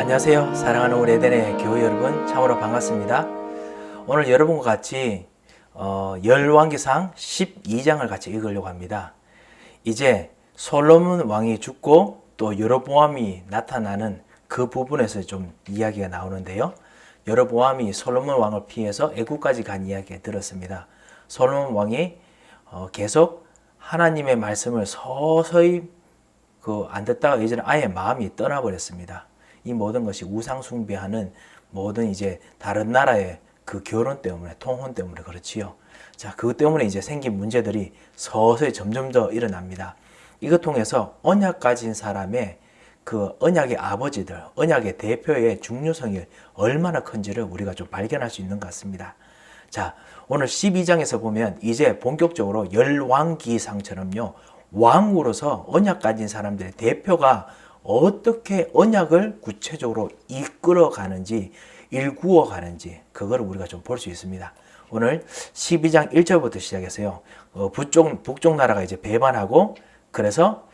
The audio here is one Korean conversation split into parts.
안녕하세요. 사랑하는 우리 에덴의 교회 여러분, 참으로 반갑습니다. 오늘 여러분과 같이 열왕기상 12장을 같이 읽으려고 합니다. 이제 솔로몬 왕이 죽고 또 여로보암이 나타나는 그 부분에서 좀 이야기가 나오는데요. 여로보암이 솔로몬 왕을 피해서 애굽까지 간 이야기 들었습니다. 솔로몬 왕이 계속 하나님의 말씀을 서서히 안 듣다가 이제는 아예 마음이 떠나버렸습니다. 이 모든 것이 우상 숭배하는 모든 이제 다른 나라의 그 결혼 때문에, 통혼 때문에 그렇지요. 자, 그것 때문에 이제 생긴 문제들이 서서히 점점 더 일어납니다. 이것 통해서 언약 가진 사람의 그 언약의 아버지들, 언약의 대표의 중요성이 얼마나 큰지를 우리가 좀 발견할 수 있는 것 같습니다. 자, 오늘 12장에서 보면 이제 본격적으로 열왕기상처럼요, 왕으로서 언약 가진 사람들의 대표가 어떻게 언약을 구체적으로 이끌어 가는지, 일구어 가는지, 그걸 우리가 좀 볼 수 있습니다. 오늘 12장 1절부터 시작해서요, 북쪽 나라가 이제 배반하고, 그래서,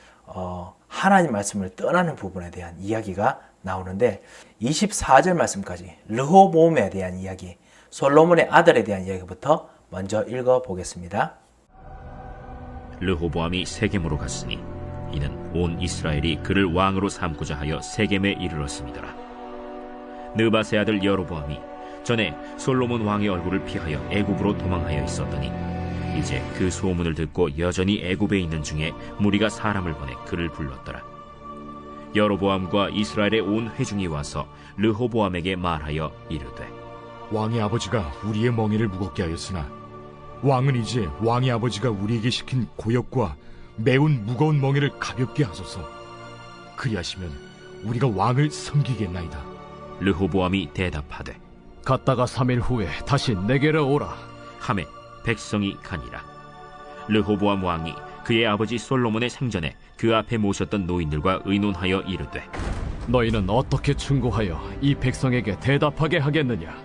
하나님 말씀을 떠나는 부분에 대한 이야기가 나오는데, 24절 말씀까지 르호보암에 대한 이야기, 솔로몬의 아들에 대한 이야기부터 먼저 읽어 보겠습니다. 르호보암이 세겜으로 갔으니 이는 온 이스라엘이 그를 왕으로 삼고자 하여 세겜에 이르렀음이더라. 느밧의 아들 여로보암이 전에 솔로몬 왕의 얼굴을 피하여 애굽으로 도망하여 있었더니 이제 그 소문을 듣고 여전히 애굽에 있는 중에 무리가 사람을 보내 그를 불렀더라. 여로보암과 이스라엘의 온 회중이 와서 르호보암에게 말하여 이르되, 왕의 아버지가 우리의 멍에를 무겁게 하였으나 왕은 이제 왕의 아버지가 우리에게 시킨 고역과 매운 무거운 멍에를 가볍게 하소서. 그리하시면 우리가 왕을 섬기겠나이다. 르호보암이 대답하되, 갔다가 3일 후에 다시 내게로 오라. 하매 백성이 가니라. 르호보암 왕이 그의 아버지 솔로몬의 생전에 그 앞에 모셨던 노인들과 의논하여 이르되, 너희는 어떻게 충고하여 이 백성에게 대답하게 하겠느냐?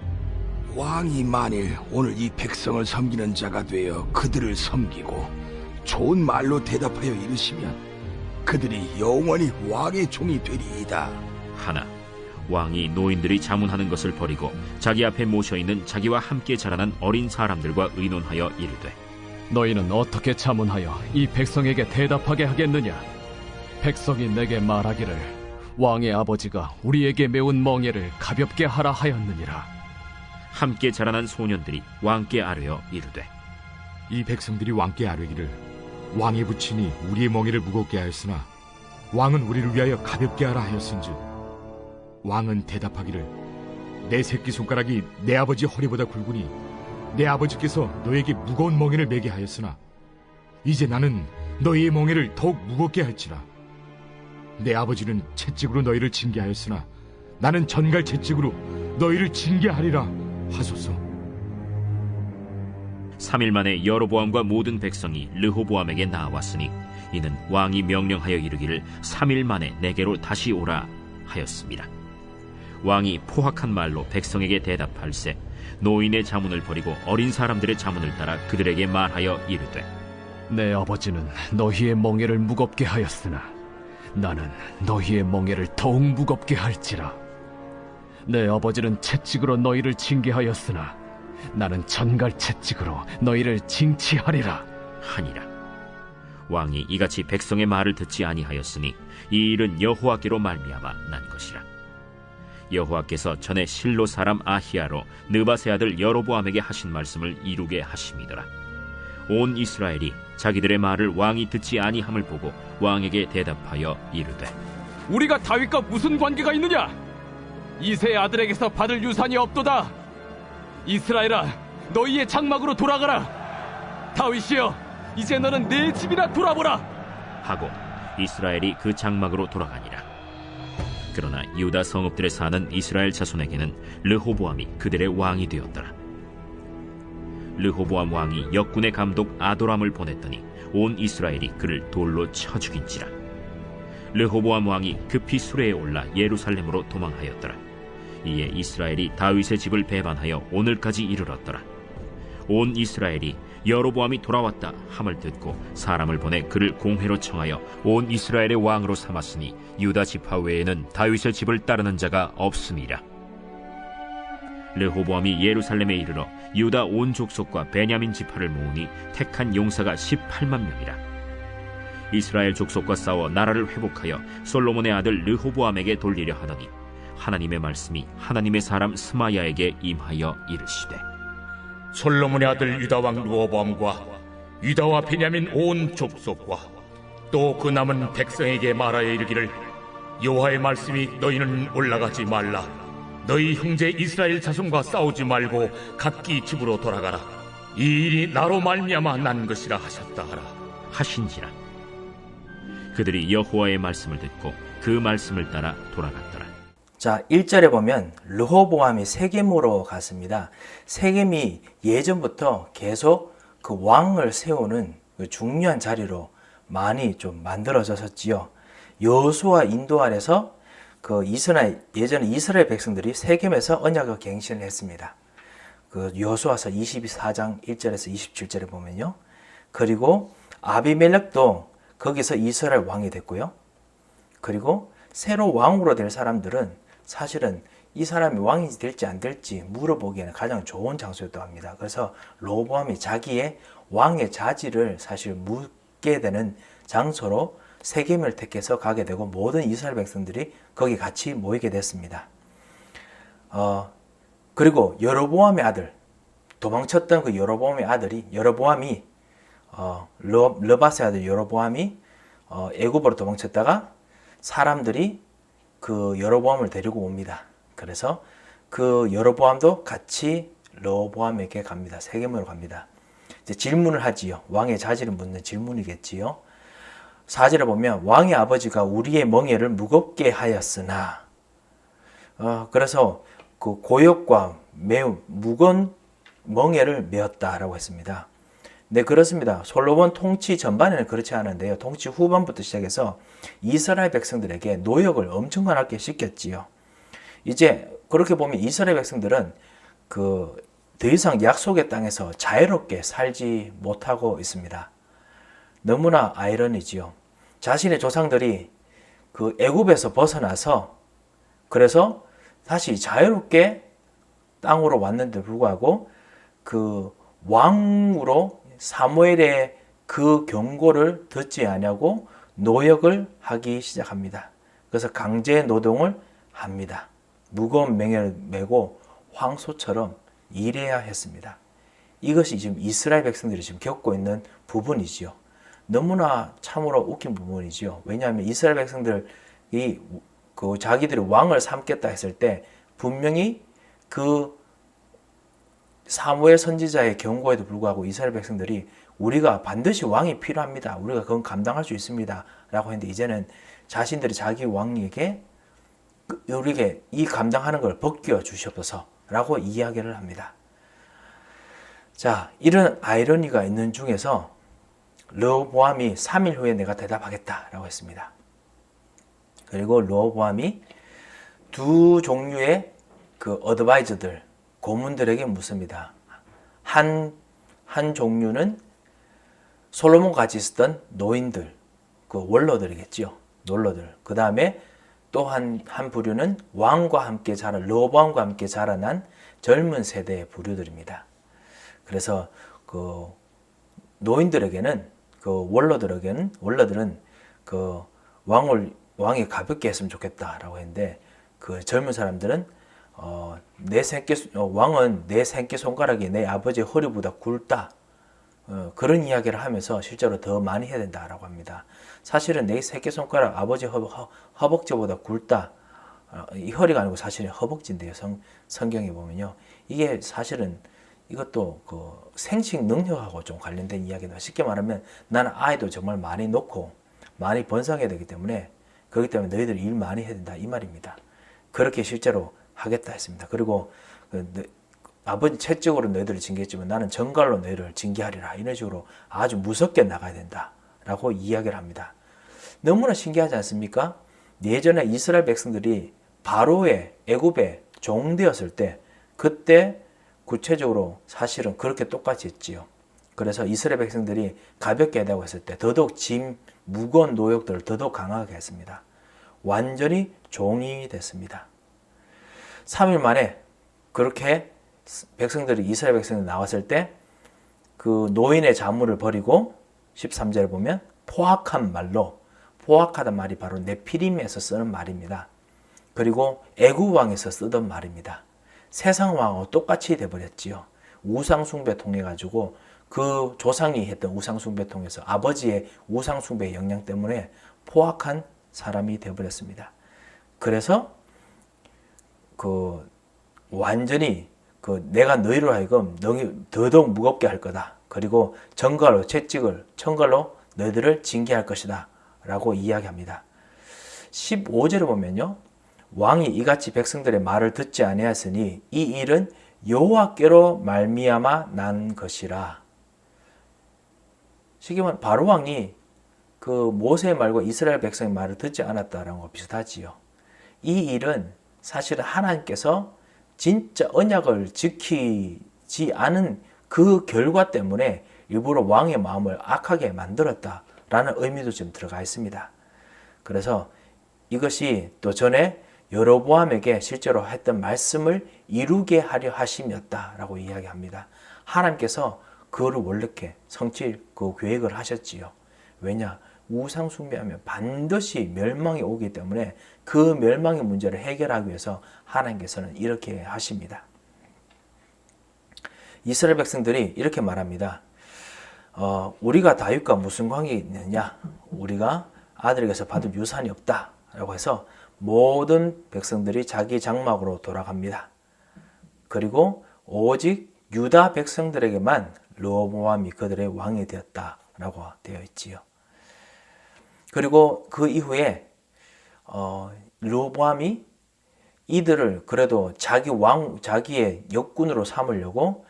왕이 만일 오늘 이 백성을 섬기는 자가 되어 그들을 섬기고 좋은 말로 대답하여 이르시면 그들이 영원히 왕의 종이 되리이다. 하나 왕이 노인들이 자문하는 것을 버리고 자기 앞에 모셔있는 자기와 함께 자라난 어린 사람들과 의논하여 이르되, 너희는 어떻게 자문하여 이 백성에게 대답하게 하겠느냐? 백성이 내게 말하기를 왕의 아버지가 우리에게 메운 멍에를 가볍게 하라 하였느니라. 함께 자라난 소년들이 왕께 아뢰어 이르되, 이 백성들이 왕께 아뢰기를 왕의 부친이 우리의 멍에를 무겁게 하였으나 왕은 우리를 위하여 가볍게 하라 하였은즉 왕은 대답하기를 내 새끼손가락이 내 아버지 허리보다 굵으니 내 아버지께서 너에게 무거운 멍에를 매게 하였으나 이제 나는 너희의 멍에를 더욱 무겁게 할지라. 내 아버지는 채찍으로 너희를 징계하였으나 나는 전갈 채찍으로 너희를 징계하리라 하소서. 3일 만에 여로보암과 모든 백성이 르호보암에게 나왔으니 이는 왕이 명령하여 이르기를 3일 만에 내게로 다시 오라 하였습니다. 왕이 포악한 말로 백성에게 대답할세 노인의 자문을 버리고 어린 사람들의 자문을 따라 그들에게 말하여 이르되, 내 아버지는 너희의 멍에를 무겁게 하였으나 나는 너희의 멍에를 더욱 무겁게 할지라. 내 아버지는 채찍으로 너희를 징계하였으나 나는 전갈 채찍으로 너희를 징치하리라 하니라. 왕이 이같이 백성의 말을 듣지 아니하였으니 이 일은 여호와께로 말미암아 난 것이라. 여호와께서 전에 실로 사람 아히야로 느밧의 아들 여로보암에게 하신 말씀을 이루게 하심이더라. 온 이스라엘이 자기들의 말을 왕이 듣지 아니함을 보고 왕에게 대답하여 이르되, 우리가 다윗과 무슨 관계가 있느냐? 이새의 아들에게서 받을 유산이 없도다. 이스라엘아, 너희의 장막으로 돌아가라. 다윗이여, 이제 너는 내 집이나 돌아보라 하고 이스라엘이 그 장막으로 돌아가니라. 그러나 유다 성읍들에 사는 이스라엘 자손에게는 르호보암이 그들의 왕이 되었더라. 르호보암 왕이 역군의 감독 아도람을 보냈더니 온 이스라엘이 그를 돌로 쳐 죽인지라. 르호보암 왕이 급히 수레에 올라 예루살렘으로 도망하였더라. 이에 이스라엘이 다윗의 집을 배반하여 오늘까지 이르렀더라. 온 이스라엘이 여로보암이 돌아왔다 함을 듣고 사람을 보내 그를 공회로 청하여 온 이스라엘의 왕으로 삼았으니 유다 지파 외에는 다윗의 집을 따르는 자가 없음이라. 르호보암이 예루살렘에 이르러 유다 온 족속과 베냐민 지파를 모으니 택한 용사가 18만 명이라. 이스라엘 족속과 싸워 나라를 회복하여 솔로몬의 아들 르호보암에게 돌리려 하더니 하나님의 말씀이 하나님의 사람 스마야에게 임하여 이르시되, 솔로몬의 아들 유다왕 르호보암과 유다와 베냐민 온 족속과 또 그 남은 백성에게 말하여 이르기를, 여호와의 말씀이 너희는 올라가지 말라. 너희 형제 이스라엘 자손과 싸우지 말고 각기 집으로 돌아가라. 이 일이 나로 말미암아 난 것이라 하셨다 하라. 하신지라. 그들이 여호와의 말씀을 듣고 그 말씀을 따라 돌아갔더라. 자, 1절에 보면 르호보암이 세겜으로 갔습니다. 세겜이 예전부터 계속 그 왕을 세우는 그 중요한 자리로 많이 좀 만들어졌었지요. 여호수아 인도 아래서 그 예전에 이스라엘 백성들이 세겜에서 언약을 갱신을 했습니다. 그 여호수아서 24장 1절에서 27절에 보면요. 그리고 아비멜렉도 거기서 이스라엘 왕이 됐고요. 그리고 새로 왕으로 될 사람들은 사실은 이 사람이 왕이 될지 안 될지 물어보기에는 가장 좋은 장소였다고 합니다. 그래서 르호보암이 자기의 왕의 자질을 사실 묻게 되는 장소로 세겜을 택해서 가게 되고 모든 이스라엘 백성들이 거기 같이 모이게 됐습니다. 그리고 여로보암의 아들, 도망쳤던 그 여로보암의 아들이 여로보암이 르밧의 아들 여로보암이 애굽으로 도망쳤다가 사람들이 그 여로보암을 데리고 옵니다. 그래서 그 여로보암도 같이 르호보암에게 갑니다. 세겜으로 갑니다. 이제 질문을 하지요. 왕의 자질을 묻는 질문이겠지요. 4절에 보면 왕의 아버지가 우리의 멍에를 무겁게 하였으나, 그래서 그 고역과 매우 무거운 멍에를 메었다라고 했습니다. 네, 그렇습니다. 솔로몬 통치 전반에는 그렇지 않은데요. 통치 후반부터 시작해서 이스라엘 백성들에게 노역을 엄청나게 시켰지요. 이제 그렇게 보면 이스라엘 백성들은 더 이상 약속의 땅에서 자유롭게 살지 못하고 있습니다. 너무나 아이러니지요. 자신의 조상들이 그 애굽에서 벗어나서 그래서 다시 자유롭게 땅으로 왔는데 불구하고 그 왕으로 사무엘의 그 경고를 듣지 아니하고 노역을 하기 시작합니다. 그래서 강제 노동을 합니다. 무거운 맹해를 메고 황소처럼 일해야 했습니다. 이것이 지금 이스라엘 백성들이 지금 겪고 있는 부분이지요. 너무나 참으로 웃긴 부분이지요. 왜냐하면 이스라엘 백성들이 그 자기들이 왕을 삼겠다 했을 때 분명히 그 사무엘 선지자의 경고에도 불구하고 이스라엘 백성들이 우리가 반드시 왕이 필요합니다. 우리가 그건 감당할 수 있습니다. 라고 했는데 이제는 자신들이 자기 왕에게 우리에게 이 감당하는 걸 벗겨 주시옵소서 라고 이야기를 합니다. 자, 이런 아이러니가 있는 중에서 르호보암이 3일 후에 내가 대답하겠다 라고 했습니다. 그리고 르호보암이 두 종류의 그 어드바이저들, 고문들에게 묻습니다. 한 종류는 솔로몬 같이 있었던 노인들, 그 원로들이겠죠. 놀러들. 그 다음에 또 한 부류는 왕과 함께 르호보암과 함께 자라난 젊은 세대의 부류들입니다. 그래서 그 노인들에게는 원로들은 그 왕이 가볍게 했으면 좋겠다라고 했는데 그 젊은 사람들은 왕은 내 새끼 손가락이 내 아버지의 허리보다 굵다. 그런 이야기를 하면서 실제로 더 많이 해야 된다라고 합니다. 사실은 내 새끼손가락 아버지 허벅지보다 굵다. 이 허리가 아니고 사실은 허벅지인데요. 성경에 보면요. 이게 사실은 이것도 그 생식 능력하고 좀 관련된 이야기다. 쉽게 말하면 나는 아이도 정말 많이 놓고 많이 번성해야 되기 때문에 그렇기 때문에 너희들이 일 많이 해야 된다. 이 말입니다. 그렇게 실제로 하겠다 했습니다. 그리고 아버지 채찍으로 너희들을 징계했지만 나는 정갈로 너희를 징계하리라. 이런 식으로 아주 무섭게 나가야 된다라고 이야기를 합니다. 너무나 신기하지 않습니까? 예전에 이스라엘 백성들이 바로의 애굽에 종되었을 때 그때 구체적으로 사실은 그렇게 똑같이 했지요. 그래서 이스라엘 백성들이 가볍게 하다고 했을 때 더더욱 짐 무거운 노역들을 더더욱 강하게 했습니다. 완전히 종이 됐습니다. 3일 만에 그렇게 백성들이 이스라엘 백성들이 나왔을 때 그 노인의 자물을 버리고 13절에 보면 포악한 말로, 포악하단 말이 바로 네피림에서 쓰는 말입니다. 그리고 애굽 왕에서 쓰던 말입니다. 세상 왕하고 똑같이 돼버렸지요. 우상 숭배 통해 가지고 그 조상이 했던 우상 숭배 통해서 아버지의 우상 숭배의 영향 때문에 포악한 사람이 돼버렸습니다. 그래서 그 완전히 그 내가 너희로 하여금 더더욱 무겁게 할 거다. 그리고 정갈로 채찍을 청갈로 너희들을 징계할 것이다 라고 이야기합니다. 15절을 보면요, 왕이 이같이 백성들의 말을 듣지 아니하였으니 이 일은 여호와께로 말미암아 난 것이라. 쉽게 말하면 바로 왕이 그 모세의 말과 이스라엘 백성의 말을 듣지 않았다라는 거 비슷하지요. 이 일은 사실은 하나님께서 진짜 언약을 지키지 않은 그 결과 때문에 일부러 왕의 마음을 악하게 만들었다라는 의미도 좀 들어가 있습니다. 그래서 이것이 또 전에 여로보암에게 실제로 했던 말씀을 이루게 하려 하심이었다라고 이야기합니다. 하나님께서 그거를 원래 성취 그 계획을 하셨지요. 왜냐? 우상 숭배하면 반드시 멸망이 오기 때문에 그 멸망의 문제를 해결하기 위해서 하나님께서는 이렇게 하십니다. 이스라엘 백성들이 이렇게 말합니다. 우리가 다윗과 무슨 관계 있느냐? 우리가 아들에게서 받은 유산이 없다 라고 해서 모든 백성들이 자기 장막으로 돌아갑니다. 그리고 오직 유다 백성들에게만 르호보암이 그들의 왕이 되었다라고 되어 있지요. 그리고 그 이후에 르호보암이 이들을 그래도 자기의 역군으로 삼으려고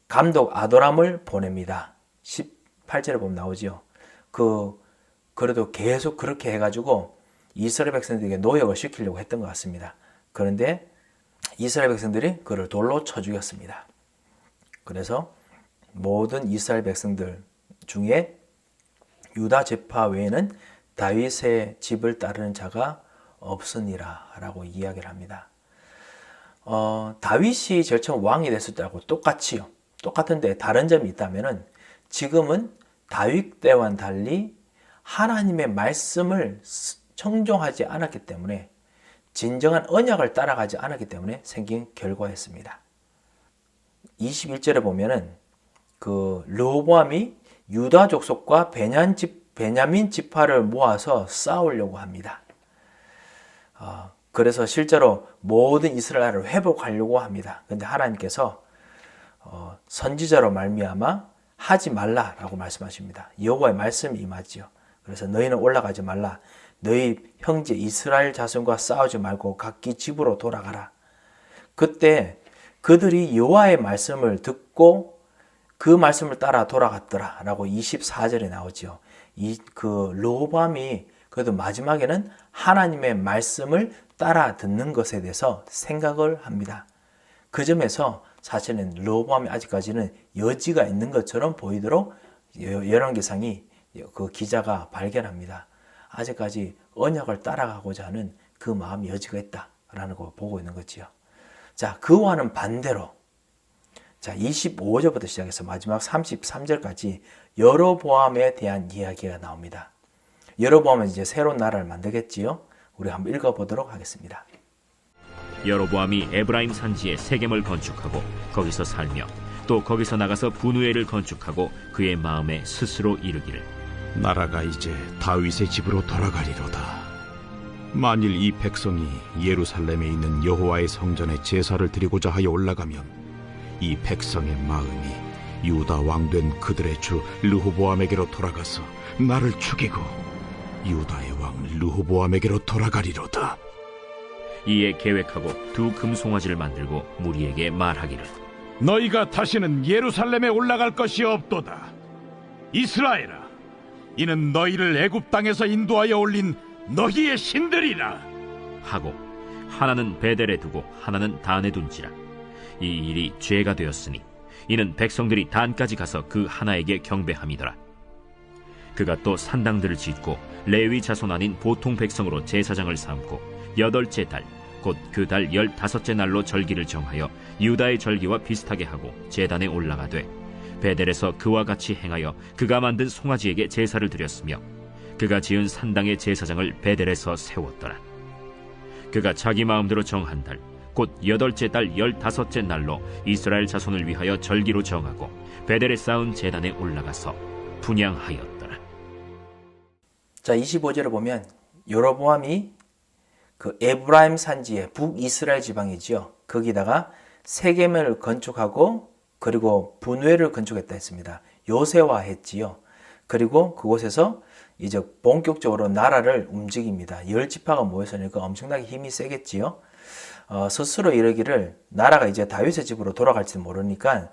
감독 아도람을 보냅니다. 18절에 보면 나오죠. 그래도 계속 그렇게 해가지고 이스라엘 백성들에게 노역을 시키려고 했던 것 같습니다. 그런데 이스라엘 백성들이 그를 돌로 쳐 죽였습니다. 그래서 모든 이스라엘 백성들 중에 유다 지파 외에는 다윗의 집을 따르는 자가 없으니라 라고 이야기를 합니다. 다윗이 제일 처음 왕이 됐을 때하고 똑같이요. 똑같은데 다른 점이 있다면은 지금은 다윗 때와는 달리 하나님의 말씀을 청종하지 않았기 때문에, 진정한 언약을 따라가지 않았기 때문에 생긴 결과였습니다. 21절에 보면은 그 르호보암이 유다 족속과 베냐민 지파를 모아서 싸우려고 합니다. 그래서 실제로 모든 이스라엘을 회복하려고 합니다. 그런데 하나님께서 선지자로 말미암아 하지 말라라고 말씀하십니다. 여호와의 말씀이 임하지요. 그래서 너희는 올라가지 말라. 너희 형제 이스라엘 자손과 싸우지 말고 각기 집으로 돌아가라. 그때 그들이 여호와의 말씀을 듣고 그 말씀을 따라 돌아갔더라라고 24절에 나오죠. 그 르호보암이 그래도 마지막에는 하나님의 말씀을 따라 듣는 것에 대해서 생각을 합니다. 그 점에서 사실은 르호보암이 아직까지는 여지가 있는 것처럼 보이도록 열왕기상이 그 기자가 발견합니다. 아직까지 언약을 따라가고자 하는 그 마음이 여지가 있다라는 걸 보고 있는 거지요. 자, 그와는 반대로, 자, 25절부터 시작해서 마지막 33절까지 여로보암에 대한 이야기가 나옵니다. 여로보암은 이제 새로운 나라를 만들겠지요. 우리 한번 읽어보도록 하겠습니다. 여로보암이 에브라임 산지에 세겜을 건축하고 거기서 살며 또 거기서 나가서 분우엘을 건축하고 그의 마음에 스스로 이르기를 나라가 이제 다윗의 집으로 돌아가리로다. 만일 이 백성이 예루살렘에 있는 여호와의 성전에 제사를 드리고자 하여 올라가면 이 백성의 마음이 유다 왕된 그들의 주 르호보암에게로 돌아가서 나를 죽이고 유다의 왕 르호보암에게로 돌아가리로다. 이에 계획하고 두 금송아지를 만들고 무리에게 말하기를 너희가 다시는 예루살렘에 올라갈 것이 없도다. 이스라엘아, 이는 너희를 애굽 땅에서 인도하여 올린 너희의 신들이라 하고 하나는 베델에 두고 하나는 단에 둔지라. 이 일이 죄가 되었으니 이는 백성들이 단까지 가서 그 하나에게 경배함이더라. 그가 또 산당들을 짓고 레위 자손 아닌 보통 백성으로 제사장을 삼고 8째 달 곧 그 달 15째 날로 절기를 정하여 유다의 절기와 비슷하게 하고 제단에 올라가되 베델에서 그와 같이 행하여 그가 만든 송아지에게 제사를 드렸으며 그가 지은 산당의 제사장을 베델에서 세웠더라. 그가 자기 마음대로 정한 달 곧 8째 달 15째 날로 이스라엘 자손을 위하여 절기로 정하고 베델에 쌓은 제단에 올라가서 분향하였더라. 자, 25절을 보면 여로보암이 그 에브라임 산지의 북이스라엘 지방이지요. 거기다가 세겜을 건축하고 그리고 분회를 건축했다 했습니다. 요새화했지요. 그리고 그곳에서 이제 본격적으로 나라를 움직입니다. 10지파가 모였으니까 엄청나게 힘이 세겠지요. 스스로 이르기를 나라가 이제 다윗의 집으로 돌아갈지도 모르니까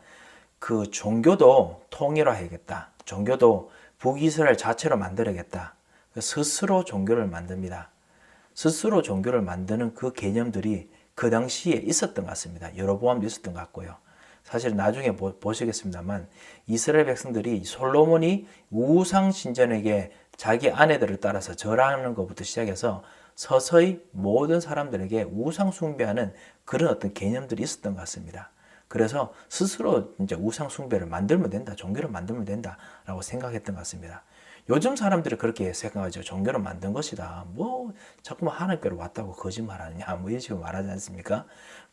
그 종교도 통일화해야겠다. 종교도 북이스라엘 자체로 만들어야겠다. 스스로 종교를 만듭니다. 스스로 종교를 만드는 그 개념들이 그 당시에 있었던 것 같습니다. 여로보암도 있었던 것 같고요. 사실 나중에 보시겠습니다만 이스라엘 백성들이 솔로몬이 우상 신전에게 자기 아내들을 따라서 절하는 것부터 시작해서 서서히 모든 사람들에게 우상 숭배하는 그런 어떤 개념들이 있었던 것 같습니다. 그래서 스스로 이제 우상 숭배를 만들면 된다, 종교를 만들면 된다라고 생각했던 것 같습니다. 요즘 사람들이 그렇게 생각하죠. 종교를 만든 것이다. 뭐 자꾸만 하나님께로 왔다고 거짓말하느냐, 뭐 이런 식으로 말하지 않습니까?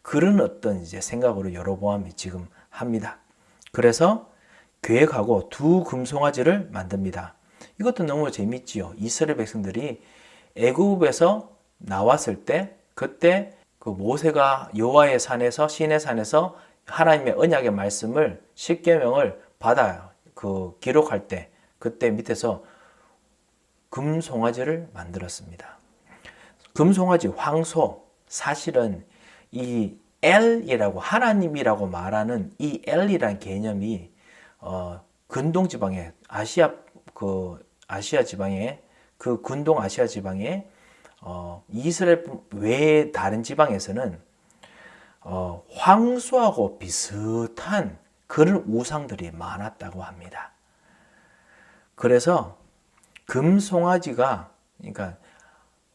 그런 어떤 이제 생각으로 여로보암이 지금 합니다. 그래서 계획하고 두 금송아지를 만듭니다. 이것도 너무 재밌지요. 이스라엘 백성들이 애굽에서 나왔을 때 그때 그 모세가 여호와의 산에서 시내 산에서 하나님의 언약의 말씀을 십계명을 받아 그 기록할 때 그때 밑에서 금송아지를 만들었습니다. 금송아지 황소 사실은 이 엘이라고 하나님이라고 말하는 이 엘이라는 개념이 근동 지방에 아시아 지방에 그 근동 아시아 지방에 이스라엘 외의 다른 지방에서는 황소하고 비슷한 그런 우상들이 많았다고 합니다. 그래서 금송아지가 그러니까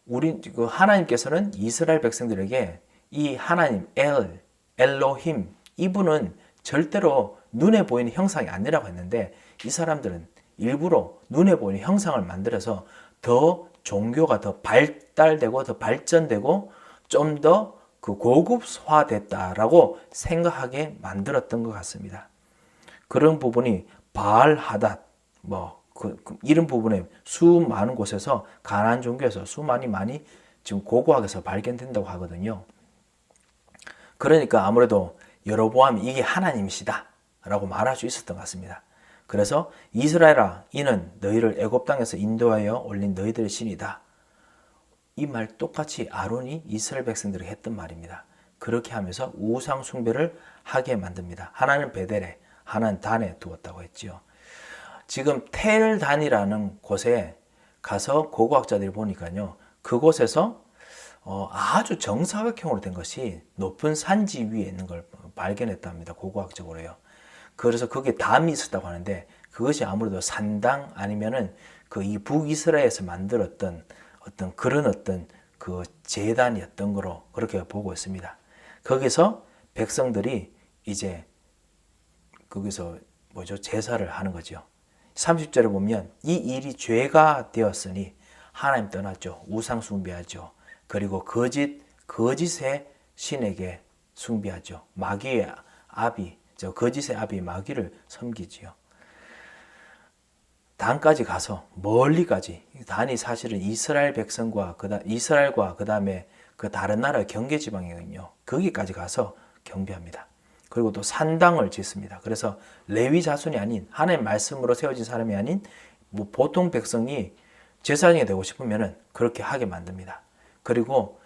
그 하나님께서는 이스라엘 백성들에게 이 하나님 엘로힘 이분은 절대로 눈에 보이는 형상이 아니라고 했는데 이 사람들은 일부러 눈에 보이는 형상을 만들어서 더 종교가 더 발달되고 더 발전되고 좀 더 그 고급화됐다라고 생각하게 만들었던 것 같습니다. 그런 부분이 바알하닷 이런 부분에 수많은 곳에서 가나안 종교에서 많이 지금 고고학에서 발견된다고 하거든요. 그러니까 아무래도 여로보암이 이게 하나님이시다 라고 말할 수 있었던 것 같습니다. 그래서 이스라엘아 이는 너희를 애굽 땅에서 인도하여 올린 너희들의 신이다. 이 말 똑같이 아론이 이스라엘 백성들에게 했던 말입니다. 그렇게 하면서 우상 숭배를 하게 만듭니다. 하나는 베델에 하나는 단에 두었다고 했지요. 지금 텔단이라는 곳에 가서 고고학자들이 보니까요. 그곳에서 아주 정사각형으로 된 것이 높은 산지 위에 있는 걸 발견했답니다. 고고학적으로요. 그래서 거기에 담이 있었다고 하는데 그것이 아무래도 산당 아니면은 그 이 북이스라엘에서 만들었던 어떤 그런 어떤 그 제단이었던 거로 그렇게 보고 있습니다. 거기서 백성들이 이제 거기서 제사를 하는 거죠. 30절에 보면 이 일이 죄가 되었으니 하나님 떠났죠. 우상 숭배하죠. 그리고 거짓의 신에게 숭배하죠. 마귀의 아비, 거짓의 아비 마귀를 섬기지요. 단까지 가서 멀리까지 단이 사실은 이스라엘 백성과 이스라엘과 그다음에 그 다른 나라의 경계 지방이거든요. 거기까지 가서 경배합니다. 그리고 또 산당을 짓습니다. 그래서 레위 자손이 아닌 하나님의 말씀으로 세워진 사람이 아닌 보통 백성이 제사장이 되고 싶으면 그렇게 하게 만듭니다. 그리고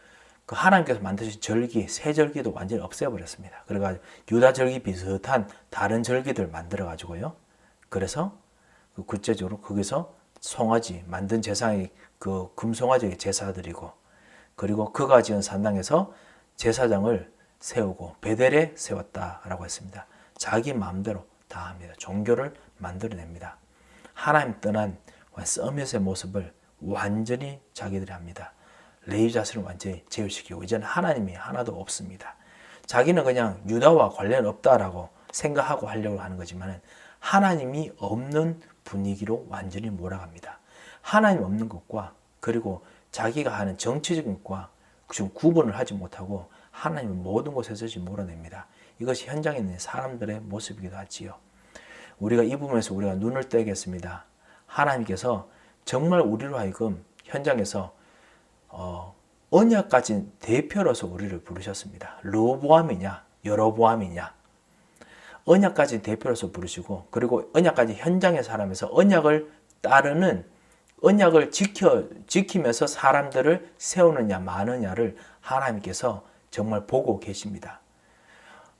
그 하나님께서 만드신 절기, 새 절기도 완전히 없애버렸습니다. 그래가지고 유다 절기 비슷한 다른 절기들 만들어가지고요. 그래서 구체적으로 거기서 송아지 만든 제사의 그 금송아지에게 제사드리고 그리고 그가 지은 산당에서 제사장을 세우고 베델에 세웠다라고 했습니다. 자기 마음대로 다 합니다. 종교를 만들어냅니다. 하나님 떠난 서밋의 모습을 완전히 자기들이 합니다. 레위 자신을 완전히 제어시키고 이제는 하나님이 하나도 없습니다. 자기는 그냥 유다와 관련 없다라고 생각하고 하려고 하는 거지만 하나님이 없는 분위기로 완전히 몰아갑니다. 하나님 없는 것과 그리고 자기가 하는 정치적인 것과 지금 구분을 하지 못하고 하나님을 모든 곳에서 지금 몰아냅니다. 이것이 현장에 있는 사람들의 모습이기도 하지요. 우리가 이 부분에서 우리가 눈을 떼겠습니다. 하나님께서 정말 우리로 하여금 현장에서 언약 가진 대표로서 우리를 부르셨습니다. 르호보암이냐 여로보암이냐, 언약 가진 대표로서 부르시고 그리고 언약 가진 현장의 사람에서 언약을 따르는, 언약을 지키면서 사람들을 세우느냐 마느냐를 하나님께서 정말 보고 계십니다.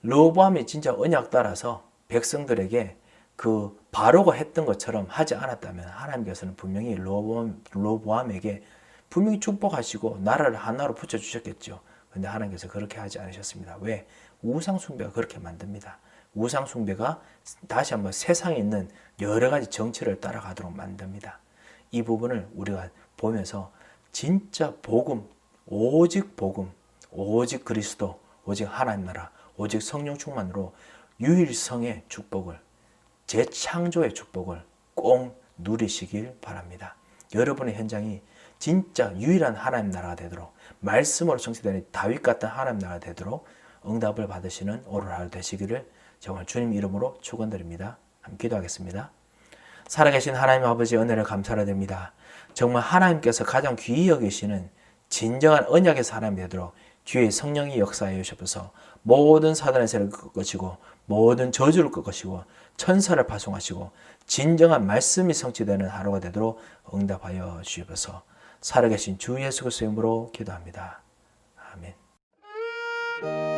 르호보암이 진짜 언약 따라서 백성들에게 그 바로가 했던 것처럼 하지 않았다면 하나님께서는 분명히 르호보암에게 분명히 축복하시고 나라를 하나로 붙여주셨겠죠. 그런데 하나님께서 그렇게 하지 않으셨습니다. 왜? 우상숭배가 그렇게 만듭니다. 우상숭배가 다시 한번 세상에 있는 여러 가지 정치를 따라가도록 만듭니다. 이 부분을 우리가 보면서 진짜 복음, 오직 그리스도, 오직 하나님 나라, 오직 성령 충만으로 유일성의 축복을, 재창조의 축복을 꼭 누리시길 바랍니다. 여러분의 현장이 진짜 유일한 하나님 나라가 되도록, 말씀으로 성취되는 다윗 같은 하나님 나라가 되도록 응답을 받으시는 오늘 하루 되시기를 정말 주님 이름으로 축원드립니다. 함께 기도하겠습니다. 살아계신 하나님 아버지 은혜를 감사를 드립니다. 정말 하나님께서 가장 귀히 여기시는 진정한 언약의 사람이 되도록 주의 성령이 역사하여 주셔서 모든 사단의 세력을 꺾으시고 모든 저주를 꺾으시고 천사를 파송하시고 진정한 말씀이 성취되는 하루가 되도록 응답하여 주셔서 살아계신 주 예수 그리스도의 이름으로 기도합니다. 아멘.